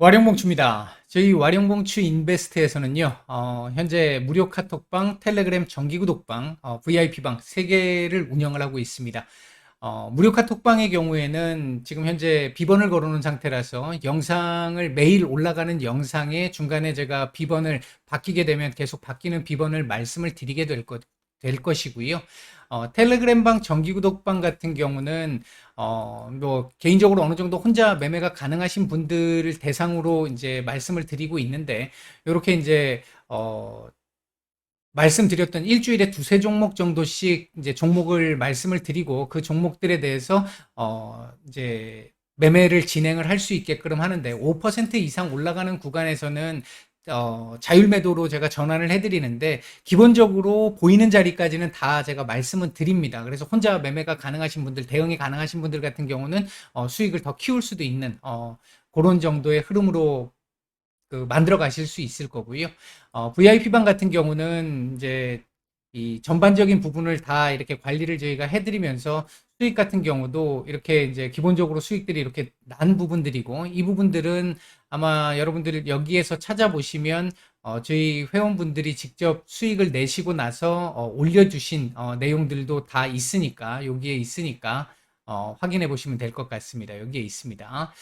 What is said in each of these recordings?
와룡봉추입니다. 저희 와룡봉추 인베스트에서는요, 현재 무료 카톡방, 텔레그램 정기구독방, VIP방 3개를 운영을 하고 있습니다. 무료 카톡방의 경우에는 지금 현재 비번을 걸어놓은 상태라서 영상을 매일 올라가는 영상에 중간에 제가 비번을 바뀌게 되면 계속 바뀌는 비번을 말씀을 드리게 될 것이고요. 텔레그램방 정기구독방 같은 경우는 뭐 개인적으로 어느 정도 혼자 매매가 가능하신 분들을 대상으로 이제 말씀을 드리고 있는데, 이렇게 이제 말씀드렸던 일주일에 두세 종목 정도씩 이제 종목을 말씀을 드리고 그 종목들에 대해서 이제 매매를 진행을 할 수 있게끔 하는데, 5% 이상 올라가는 구간에서는 자율 매도로 제가 전환을 해드리는데, 기본적으로 보이는 자리까지는 다 제가 말씀은 드립니다. 그래서 혼자 매매가 가능하신 분들, 대응이 가능하신 분들 같은 경우는 수익을 더 키울 수도 있는 그런 정도의 흐름으로 만들어 가실 수 있을 거고요. VIP방 같은 경우는 이제 이 전반적인 부분을 다 이렇게 관리를 저희가 해드리면서 수익 같은 경우도 이렇게 이제 기본적으로 수익들이 이렇게 난 부분들이고, 이 부분들은 아마 여러분들 여기에서 찾아보시면 저희 회원분들이 직접 수익을 내시고 나서 올려주신 내용들도 다 있으니까, 여기에 있으니까 확인해 보시면 될 것 같습니다. 여기에 있습니다.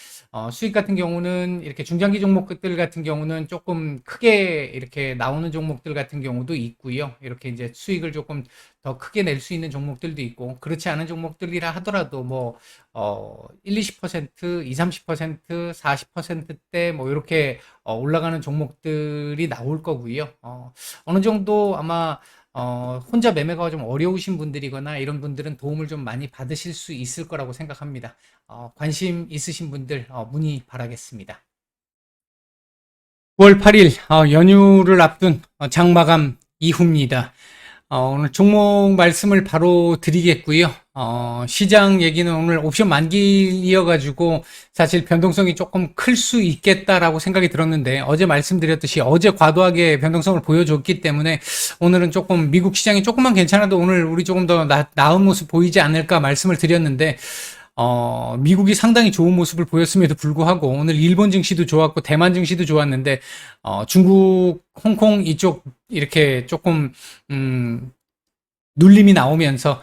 수익 같은 경우는 이렇게 중장기 종목들 같은 경우는 조금 크게 이렇게 나오는 종목들 같은 경우도 있고요. 이렇게 이제 수익을 조금 더 크게 낼 수 있는 종목들도 있고, 그렇지 않은 종목들이라 하더라도 뭐 1, 20%, 2, 30%, 40%대 뭐 이렇게 올라가는 종목들이 나올 거고요. 어느 정도 아마 혼자 매매가 좀 어려우신 분들이거나 이런 분들은 도움을 좀 많이 받으실 수 있을 거라고 생각합니다. 관심 있으신 분들 문의 바라겠습니다. 9월 8일 연휴를 앞둔 장마감 이후입니다. 오늘 종목 말씀을 바로 드리겠고요. 시장 얘기는 오늘 옵션 만기이어가지고 사실 변동성이 조금 클 수 있겠다라고 생각이 들었는데, 어제 말씀드렸듯이 어제 과도하게 변동성을 보여줬기 때문에 오늘은 조금 미국 시장이 조금만 괜찮아도 오늘 우리 조금 더 나은 모습 보이지 않을까 말씀을 드렸는데, 미국이 상당히 좋은 모습을 보였음에도 불구하고 오늘 일본 증시도 좋았고 대만 증시도 좋았는데, 중국, 홍콩 이쪽 이렇게 조금 눌림이 나오면서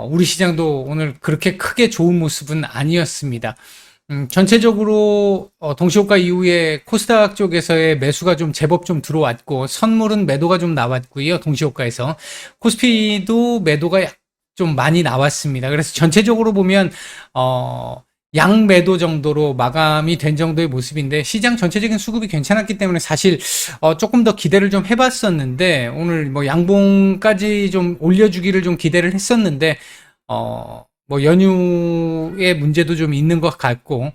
우리 시장도 오늘 그렇게 크게 좋은 모습은 아니었습니다. 전체적으로 동시호가 이후에 코스닥 쪽에서의 매수가 좀 제법 좀 들어왔고, 선물은 매도가 좀 나왔고요. 동시호가에서 코스피도 매도가 좀 많이 나왔습니다. 그래서 전체적으로 보면 양매도 정도로 마감이 된 정도의 모습인데, 시장 전체적인 수급이 괜찮았기 때문에 사실 조금 더 기대를 좀 해봤었는데, 오늘 뭐 양봉까지 좀 올려주기를 좀 기대를 했었는데, 뭐 연휴의 문제도 좀 있는 것 같고,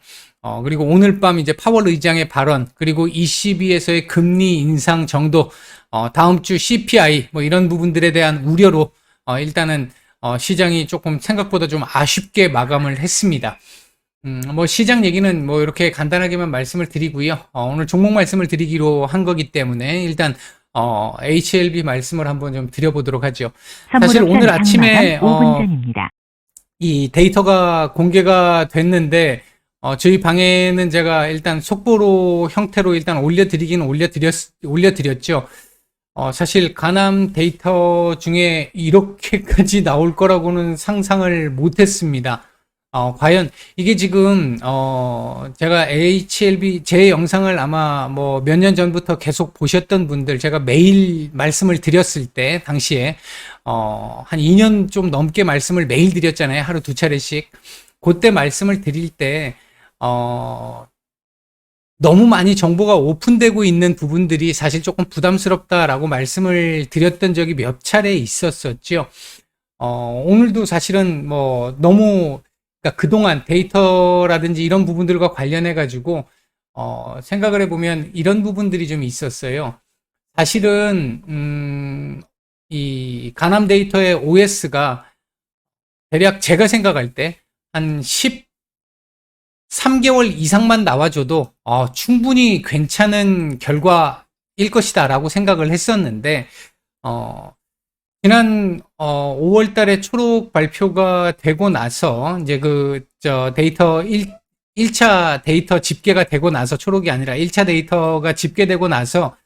그리고 오늘 밤 이제 파월 의장의 발언, 그리고 ECB에서의 금리 인상 정도, 다음 주 CPI 뭐 이런 부분들에 대한 우려로 일단은 시장이 조금 생각보다 좀 아쉽게 마감을 했습니다. 뭐 시장 얘기는 뭐 이렇게 간단하게만 말씀을 드리고요. 오늘 종목 말씀을 드리기로 한 거기 때문에 일단 HLB 말씀을 한번 좀 드려보도록 하죠. 사실 오늘 아침에 5분 전입니다. 이 데이터가 공개가 됐는데, 저희 방에는 제가 일단 속보로 형태로 일단 올려드렸죠. 사실 가남 데이터 중에 이렇게까지 나올 거라고는 상상을 못했습니다. 과연 이게 지금 제가 HLB 제 영상을 아마 뭐 몇 년 전부터 계속 보셨던 분들, 제가 매일 말씀을 드렸을 때 당시에 한 2년 좀 넘게 말씀을 매일 드렸잖아요. 하루 2차례씩. 그때 말씀을 드릴 때 너무 많이 정보가 오픈되고 있는 부분들이 사실 조금 부담스럽다라고 말씀을 드렸던 적이 몇 차례 있었었죠. 오늘도 사실은 뭐 너무, 그러니까 그동안 데이터라든지 이런 부분들과 관련해 가지고 생각을 해보면 이런 부분들이 좀 있었어요. 사실은 이 가남 데이터의 OS가 대략 제가 생각할 때 한 13개월 이상만 나와줘도 충분히 괜찮은 결과일 것이다 라고 생각을 했었는데, 지난 5월 달에 초록 발표가 되고 나서 이제 데이터 1차 데이터 집계가 되고 나서, 초록이 아니라 1차 데이터가 집계되고 나서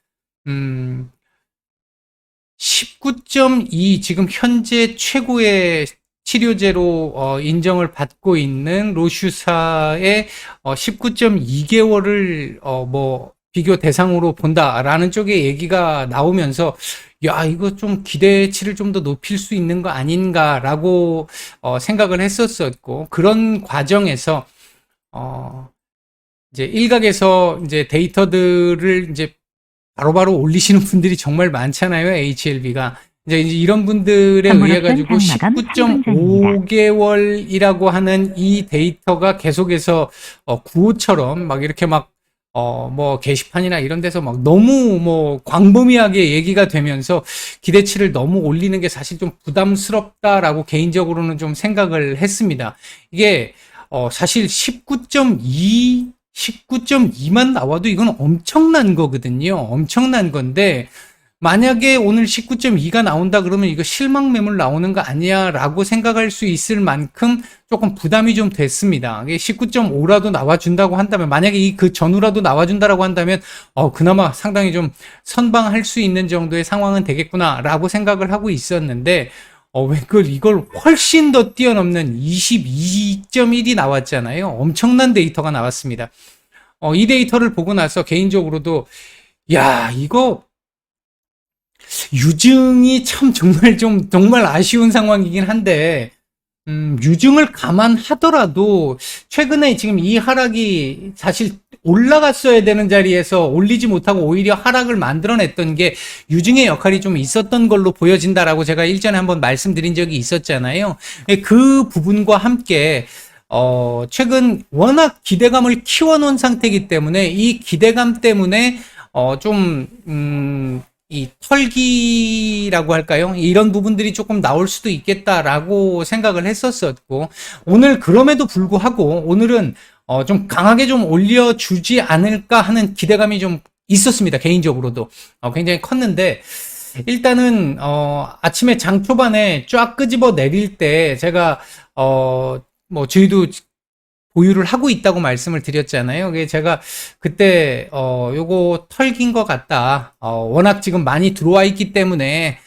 19.2 지금 현재 최고의 치료제로 인정을 받고 있는 로슈사의 19.2개월을 뭐 비교 대상으로 본다라는 쪽의 얘기가 나오면서, 야, 이거 좀 기대치를 좀 더 높일 수 있는 거 아닌가라고 생각을 했었었고, 그런 과정에서 이제 일각에서 이제 데이터들을 이제 바로바로 올리시는 분들이 정말 많잖아요. HLB가. 이제 이런 분들에 의해 가지고 19.5개월이라고 하는 이 데이터가 계속해서 구호처럼 막 이렇게 막 뭐 게시판이나 이런 데서 막 너무 뭐 광범위하게 얘기가 되면서 기대치를 너무 올리는 게 사실 좀 부담스럽다라고 개인적으로는 좀 생각을 했습니다. 이게 사실 19.2만 나와도 이건 엄청난 거거든요. 엄청난 건데, 만약에 오늘 19.2가 나온다 그러면 이거 실망 매물 나오는 거 아니야 라고 생각할 수 있을 만큼 조금 부담이 좀 됐습니다. 19.5라도 나와준다고 한다면, 만약에 그 전후라도 나와준다라고 한다면 그나마 상당히 좀 선방할 수 있는 정도의 상황은 되겠구나 라고 생각을 하고 있었는데, 왜 이걸 훨씬 더 뛰어넘는 22.1이 나왔잖아요. 엄청난 데이터가 나왔습니다. 이 데이터를 보고 나서 개인적으로도, 야, 이거 유증이 참 정말 아쉬운 상황이긴 한데, 유증을 감안하더라도 최근에 지금 이 하락이 사실 올라갔어야 되는 자리에서 올리지 못하고 오히려 하락을 만들어냈던 게 유증의 역할이 좀 있었던 걸로 보여진다라고 제가 일전에 한번 말씀드린 적이 있었잖아요. 그 부분과 함께 최근 워낙 기대감을 키워놓은 상태이기 때문에 이 기대감 때문에 이 털기라고 할까요? 이런 부분들이 조금 나올 수도 있겠다라고 생각을 했었었고, 오늘 그럼에도 불구하고 오늘은 좀 강하게 좀 올려주지 않을까 하는 기대감이 좀 있었습니다. 개인적으로도 굉장히 컸는데, 일단은 아침에 장 초반에 쫙 끄집어 내릴 때 제가 뭐 저희도 보유를 하고 있다고 말씀을 드렸잖아요. 그게 제가 그때 요거 털긴 것 같다. 워낙 지금 많이 들어와 있기 때문에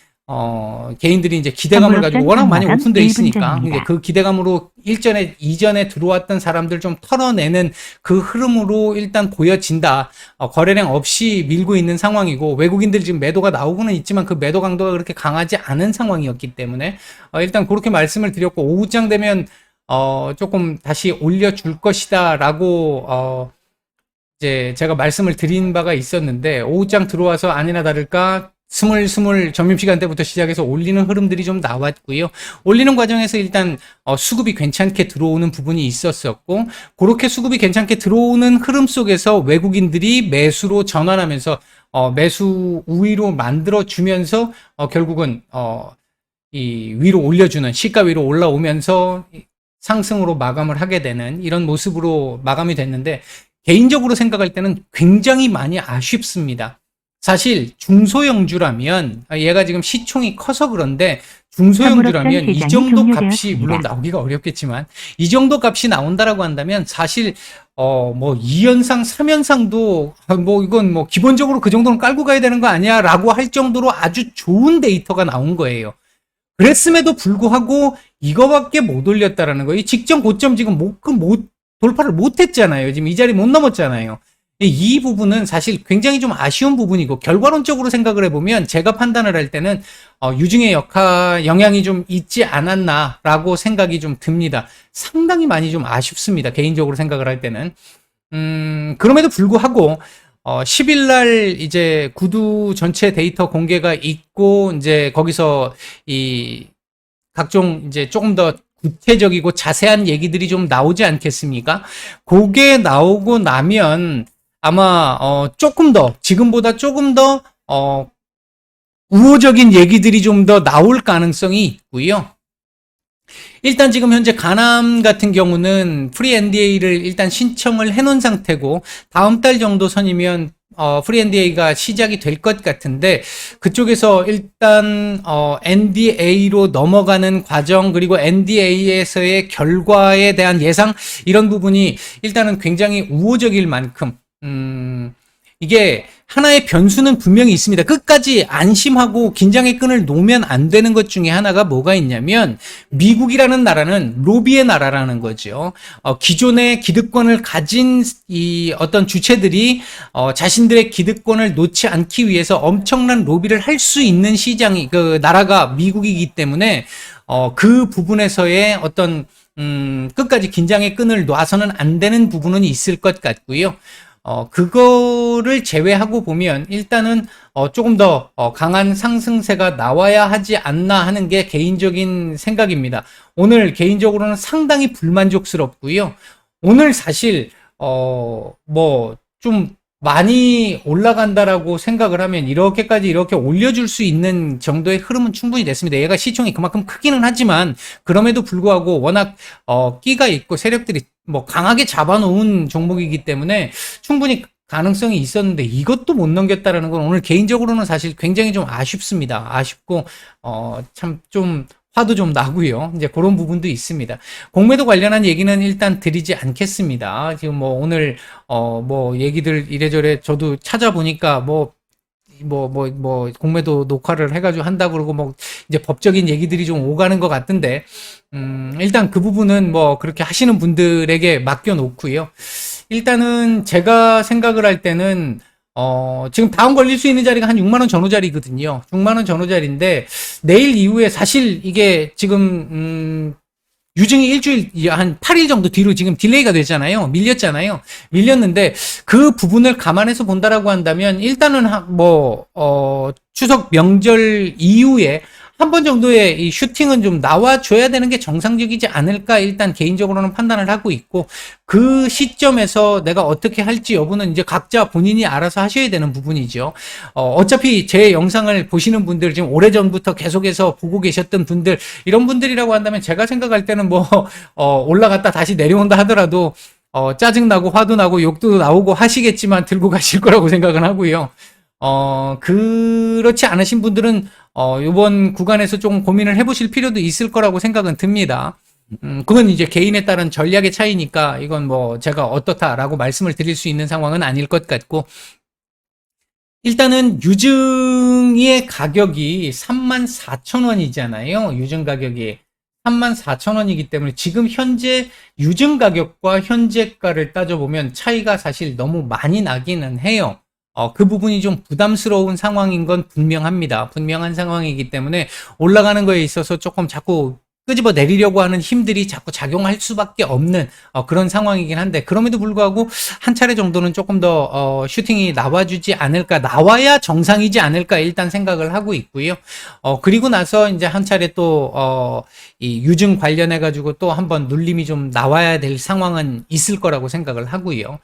개인들이 이제 기대감을 가지고 워낙 많이 오픈되어 있으니까 이제 그 기대감으로 이전에 들어왔던 사람들 좀 털어내는 그 흐름으로 일단 보여진다. 거래량 없이 밀고 있는 상황이고, 외국인들 지금 매도가 나오고는 있지만 그 매도 강도가 그렇게 강하지 않은 상황이었기 때문에 일단 그렇게 말씀을 드렸고, 오후장 되면 조금 다시 올려줄 것이다 라고 이제 제가 말씀을 드린 바가 있었는데, 오후장 들어와서 아니나 다를까 스물스물 점심시간대부터 시작해서 올리는 흐름들이 좀 나왔고요. 올리는 과정에서 일단 수급이 괜찮게 들어오는 부분이 있었었고, 그렇게 수급이 괜찮게 들어오는 흐름 속에서 외국인들이 매수로 전환하면서 매수 우위로 만들어주면서 결국은 이 위로 올려주는, 시가 위로 올라오면서 상승으로 마감을 하게 되는 이런 모습으로 마감이 됐는데, 개인적으로 생각할 때는 굉장히 많이 아쉽습니다. 사실 중소형주라면, 얘가 지금 시총이 커서 그런데 중소형주라면 이 정도 값이, 물론 나오기가 어렵겠지만 이 정도 값이 나온다라고 한다면 사실 뭐 2연상 3연상도 뭐 이건 뭐 기본적으로 그 정도는 깔고 가야 되는 거 아니야 라고 할 정도로 아주 좋은 데이터가 나온 거예요. 그랬음에도 불구하고 이거밖에 못 올렸다라는 거예요. 이 직전 고점 지금 돌파를 못 했잖아요. 지금 이 자리 못 넘었잖아요. 이 부분은 사실 굉장히 좀 아쉬운 부분이고, 결과론적으로 생각을 해보면 제가 판단을 할 때는 유증의 영향이 좀 있지 않았나라고 생각이 좀 듭니다. 상당히 많이 좀 아쉽습니다. 개인적으로 생각을 할 때는. 그럼에도 불구하고 10일 날 이제 구두 전체 데이터 공개가 있고, 이제 거기서 이 각종 이제 조금 더 구체적이고 자세한 얘기들이 좀 나오지 않겠습니까? 그게 나오고 나면 아마 조금 더, 지금보다 조금 더 우호적인 얘기들이 좀 더 나올 가능성이 있고요. 일단 지금 현재 가남 같은 경우는 프리 NDA를 일단 신청을 해놓은 상태고, 다음 달 정도 선이면 프리NDA가 시작이 될 것 같은데 그쪽에서 일단 NDA로 넘어가는 과정 그리고 NDA에서의 결과에 대한 예상 이런 부분이 일단은 굉장히 우호적일 만큼 이게 하나의 변수는 분명히 있습니다. 끝까지 안심하고 긴장의 끈을 놓으면 안 되는 것 중에 하나가 뭐가 있냐면 미국이라는 나라는 로비의 나라라는 거죠. 기존의 기득권을 가진 이 어떤 주체들이 자신들의 기득권을 놓지 않기 위해서 엄청난 로비를 할 수 있는 시장이 그 나라가 미국이기 때문에 그 부분에서의 어떤 끝까지 긴장의 끈을 놔서는 안 되는 부분은 있을 것 같고요. 그거를 제외하고 보면 일단은 조금 더 강한 상승세가 나와야 하지 않나 하는 게 개인적인 생각입니다. 오늘 개인적으로는 상당히 불만족스럽고요. 오늘 사실 뭐 좀 많이 올라간다라고 생각을 하면 이렇게까지 이렇게 올려줄 수 있는 정도의 흐름은 충분히 됐습니다. 얘가 시총이 그만큼 크기는 하지만 그럼에도 불구하고 워낙 끼가 있고 세력들이 뭐 강하게 잡아놓은 종목이기 때문에 충분히 가능성이 있었는데 이것도 못 넘겼다라는 건 오늘 개인적으로는 사실 굉장히 좀 아쉽습니다. 아쉽고 참 좀 화도 좀 나고요. 이제 그런 부분도 있습니다. 공매도 관련한 얘기는 일단 드리지 않겠습니다. 지금 뭐 오늘 뭐 얘기들 이래저래 저도 찾아보니까 공매도 녹화를 해가지고 한다 그러고 뭐 이제 법적인 얘기들이 좀 오가는 것 같은데 일단 그 부분은 뭐 그렇게 하시는 분들에게 맡겨놓고요. 일단은 제가 생각을 할 때는 지금 다운 걸릴 수 있는 자리가 한 6만원 전후 자리거든요. 6만원 전후 자리인데 내일 이후에 사실 이게 지금 유증이 일주일 한 8일 정도 뒤로 지금 딜레이가 됐잖아요. 밀렸잖아요. 밀렸는데 그 부분을 감안해서 본다라고 한다면 일단은 추석 명절 이후에 한 번 정도의 이 슈팅은 좀 나와줘야 되는 게 정상적이지 않을까 일단 개인적으로는 판단을 하고 있고 그 시점에서 내가 어떻게 할지 여부는 이제 각자 본인이 알아서 하셔야 되는 부분이죠. 어차피 제 영상을 보시는 분들 지금 오래전부터 계속해서 보고 계셨던 분들 이런 분들이라고 한다면 제가 생각할 때는 올라갔다 다시 내려온다 하더라도 짜증나고 화도 나고 욕도 나오고 하시겠지만 들고 가실 거라고 생각은 하고요. 그렇지 않으신 분들은, 요번 구간에서 좀 고민을 해보실 필요도 있을 거라고 생각은 듭니다. 그건 이제 개인에 따른 전략의 차이니까 이건 뭐 제가 어떻다라고 말씀을 드릴 수 있는 상황은 아닐 것 같고, 일단은 유증의 가격이 34,000원이잖아요. 유증 가격이. 34,000원이기 때문에 지금 현재 유증 가격과 현재가를 따져보면 차이가 사실 너무 많이 나기는 해요. 그 부분이 좀 부담스러운 상황인 건 분명합니다. 분명한 상황이기 때문에 올라가는 거에 있어서 조금 자꾸 끄집어 내리려고 하는 힘들이 자꾸 작용할 수밖에 없는 그런 상황이긴 한데 그럼에도 불구하고 한 차례 정도는 조금 더 슈팅이 나와주지 않을까 나와야 정상이지 않을까 일단 생각을 하고 있고요. 그리고 나서 이제 한 차례 또 이 유증 관련해 가지고 또 한번 눌림이 좀 나와야 될 상황은 있을 거라고 생각을 하고요.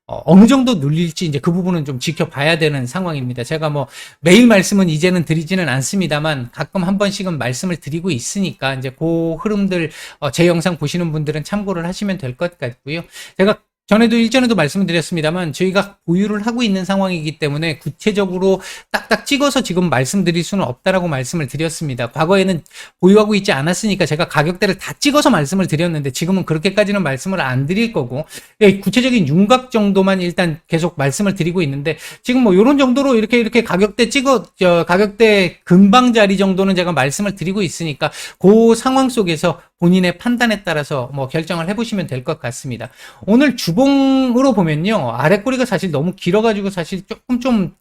어느 정도 눌릴지 이제 그 부분은 좀 지켜봐야 되는 상황입니다. 제가 뭐 매일 말씀은 이제는 드리지는 않습니다만 가끔 한 번씩은 말씀을 드리고 있으니까 이제 그 흐름들 제 영상 보시는 분들은 참고를 하시면 될 것 같고요. 제가 전에도 일전에도 말씀을 드렸습니다만 저희가 보유를 하고 있는 상황이기 때문에 구체적으로 딱딱 찍어서 지금 말씀드릴 수는 없다라고 말씀을 드렸습니다. 과거에는 보유하고 있지 않았으니까 제가 가격대를 다 찍어서 말씀을 드렸는데 지금은 그렇게까지는 말씀을 안 드릴 거고 구체적인 윤곽 정도만 일단 계속 말씀을 드리고 있는데 지금 뭐 이런 정도로 이렇게 가격대 가격대 금방 자리 정도는 제가 말씀을 드리고 있으니까 그 상황 속에서 본인의 판단에 따라서 뭐 결정을 해보시면 될 것 같습니다. 오늘 주봉으로 보면요. 아래 꼬리가 사실 너무 길어가지고 사실 조금 좀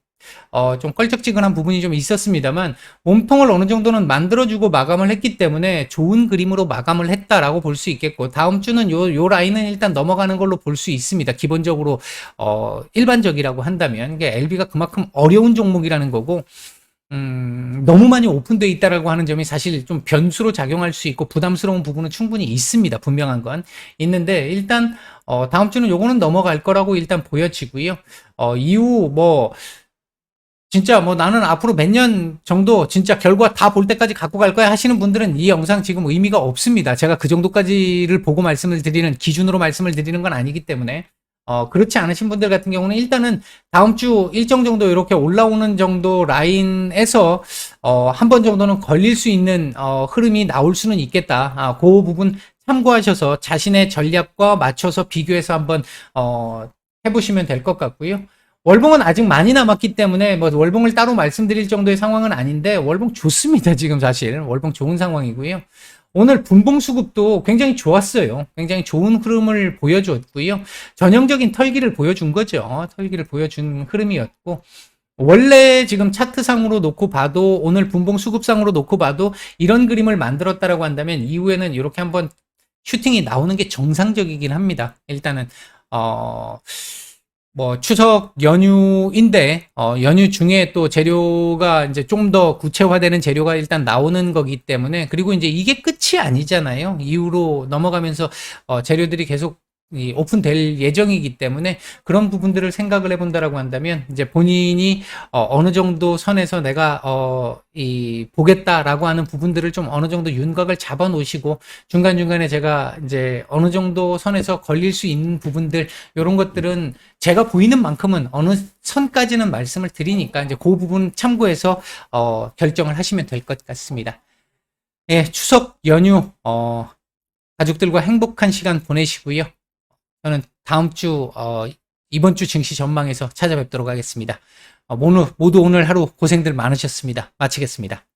껄쩍지근한 부분이 좀 있었습니다만 몸통을 어느 정도는 만들어주고 마감을 했기 때문에 좋은 그림으로 마감을 했다라고 볼 수 있겠고 다음 주는 요 라인은 일단 넘어가는 걸로 볼 수 있습니다. 기본적으로 일반적이라고 한다면 이게 LB가 그만큼 어려운 종목이라는 거고 너무 많이 오픈되어 있다라고 하는 점이 사실 좀 변수로 작용할 수 있고 부담스러운 부분은 충분히 있습니다. 분명한 건 있는데 일단 다음 주는 요거는 넘어갈 거라고 일단 보여지고요. 이후 진짜 나는 앞으로 몇 년 정도 진짜 결과 다 볼 때까지 갖고 갈 거야 하시는 분들은 이 영상 지금 의미가 없습니다. 제가 그 정도까지를 보고 말씀을 드리는 기준으로 말씀을 드리는 건 아니기 때문에 그렇지 않으신 분들 같은 경우는 일단은 다음 주 일정 정도 이렇게 올라오는 정도 라인에서 한 번 정도는 걸릴 수 있는 흐름이 나올 수는 있겠다. 그 부분 참고하셔서 자신의 전략과 맞춰서 비교해서 한번 해보시면 될 것 같고요. 월봉은 아직 많이 남았기 때문에 뭐 월봉을 따로 말씀드릴 정도의 상황은 아닌데 월봉 좋습니다. 지금 사실 월봉 좋은 상황이고요. 오늘 분봉 수급도 굉장히 좋았어요. 굉장히 좋은 흐름을 보여줬고요. 전형적인 털기를 보여준 거죠. 털기를 보여준 흐름이었고 원래 지금 차트상으로 놓고 봐도 오늘 분봉 수급상으로 놓고 봐도 이런 그림을 만들었다라고 한다면 이후에는 이렇게 한번 슈팅이 나오는 게 정상적이긴 합니다. 일단은 뭐 추석 연휴인데 연휴 중에 또 재료가 이제 좀 더 구체화되는 재료가 일단 나오는 거기 때문에 그리고 이제 이게 끝이 아니잖아요. 이후로 넘어가면서 재료들이 계속 오픈될 예정이기 때문에 그런 부분들을 생각을 해본다라고 한다면 이제 본인이 어느 정도 선에서 내가 보겠다라고 하는 부분들을 좀 어느 정도 윤곽을 잡아 놓으시고 중간중간에 제가 이제 어느 정도 선에서 걸릴 수 있는 부분들 이런 것들은 제가 보이는 만큼은 어느 선까지는 말씀을 드리니까 이제 그 부분 참고해서 결정을 하시면 될 것 같습니다. 예, 추석 연휴 가족들과 행복한 시간 보내시고요. 저는 다음 주 이번 주 증시 전망에서 찾아뵙도록 하겠습니다. 모두 오늘 하루 고생들 많으셨습니다. 마치겠습니다.